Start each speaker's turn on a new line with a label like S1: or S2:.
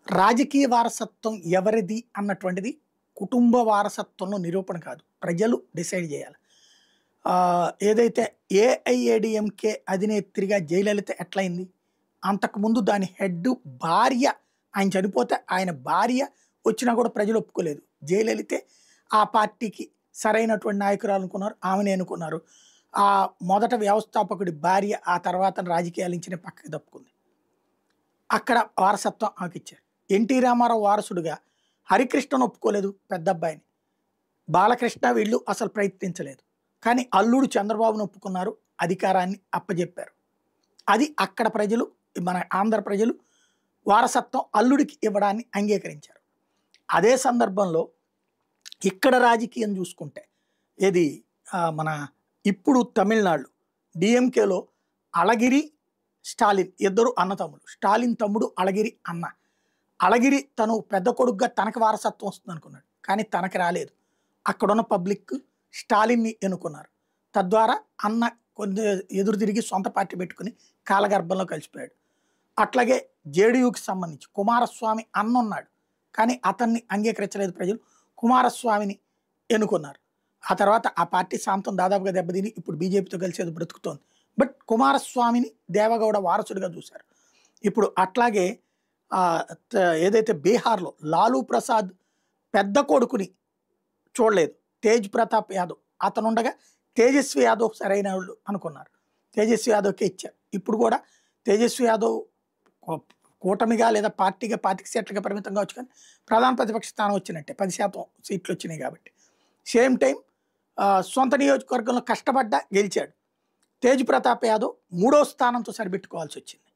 S1: రాజకీయ వారసత్వం ఎవరిది అన్నటువంటిది కుటుంబ వారసత్వంలో నిరూపణ కాదు. ప్రజలు డిసైడ్ చేయాలి. ఏదైతే ఏఐఏడీఎంకే అధినేత్రిగా జయలలిత ఎట్లయింది? అంతకుముందు దాని హెడ్ భార్య, ఆయన చనిపోతే ఆయన భార్య వచ్చినా కూడా ప్రజలు ఒప్పుకోలేదు. జయలలితే ఆ పార్టీకి సరైనటువంటి నాయకురాలు అనుకున్నారు, ఆమెనే అనుకున్నారు. ఆ మొదట వ్యవస్థాపకుడి భార్య ఆ తర్వాత రాజకీయాల నుంచి పక్కకి తప్పుకుంది. అక్కడ వారసత్వం ఆమెకిచ్చారు. ఎన్టీ రామారావు వారసుడుగా హరికృష్ణను ఒప్పుకోలేదు, పెద్ద అబ్బాయిని. బాలకృష్ణ వీళ్ళు అసలు ప్రయత్నించలేదు. కానీ అల్లుడు చంద్రబాబును ఒప్పుకున్నారు, అధికారాన్ని అప్పజెప్పారు. అది అక్కడ ప్రజలు, మన ఆంధ్ర ప్రజలు వారసత్వం అల్లుడికి ఇవ్వడాన్ని అంగీకరించారు. అదే సందర్భంలో ఇక్కడ రాజకీయం చూసుకుంటే ఏది మన ఇప్పుడు తమిళనాడు డిఎంకేలో అళగిరి, స్టాలిన్ ఇద్దరు అన్నతమ్ములు. స్టాలిన్ తమ్ముడు అళగిరి అన్న. అళగిరి తను పెద్ద కొడుకుగా తనకు వారసత్వం వస్తుంది అనుకున్నాడు, కానీ తనకు రాలేదు. అక్కడున్న పబ్లిక్ స్టాలిన్ని ఎన్నుకున్నారు. తద్వారా అన్న కొంచెం ఎదురు తిరిగి సొంత పార్టీ పెట్టుకుని కాలగర్భంలో కలిసిపోయాడు. అట్లాగే జేడీయూకి సంబంధించి కుమారస్వామి అన్న ఉన్నాడు, కానీ అతన్ని అంగీకరించలేదు ప్రజలు. కుమారస్వామిని ఎన్నుకున్నారు. ఆ తర్వాత ఆ పార్టీ శాంతం దాదాపుగా దెబ్బతిని ఇప్పుడు బీజేపీతో కలిసి అది బ్రతుకుతోంది. బట్ కుమారస్వామిని దేవగౌడ వారసుడిగా చూశారు. ఇప్పుడు అట్లాగే ఏదైతే బీహార్లో లాలూ ప్రసాద్ పెద్ద కొడుకుని చూడలేదు, తేజ్ ప్రతాప్ యాదవ్ అతను ఉండగా తేజస్వి యాదవ్ సరైన వాళ్ళు అనుకున్నారు, తేజస్వి యాదవ్కే ఇచ్చారు. ఇప్పుడు కూడా తేజస్వి యాదవ్ కూటమిగా లేదా పార్టీగా 25 సీట్లుగా పరిమితం కావచ్చు, కానీ ప్రధాన ప్రతిపక్ష స్థానం వచ్చినట్టే, 10% సీట్లు వచ్చినాయి కాబట్టి. సేమ్ టైం సొంత నియోజకవర్గంలో కష్టపడ్డా గెలిచాడు. తేజ్ ప్రతాప్ యాదవ్ 3వ స్థానంతో సరిపెట్టుకోవాల్సి వచ్చింది.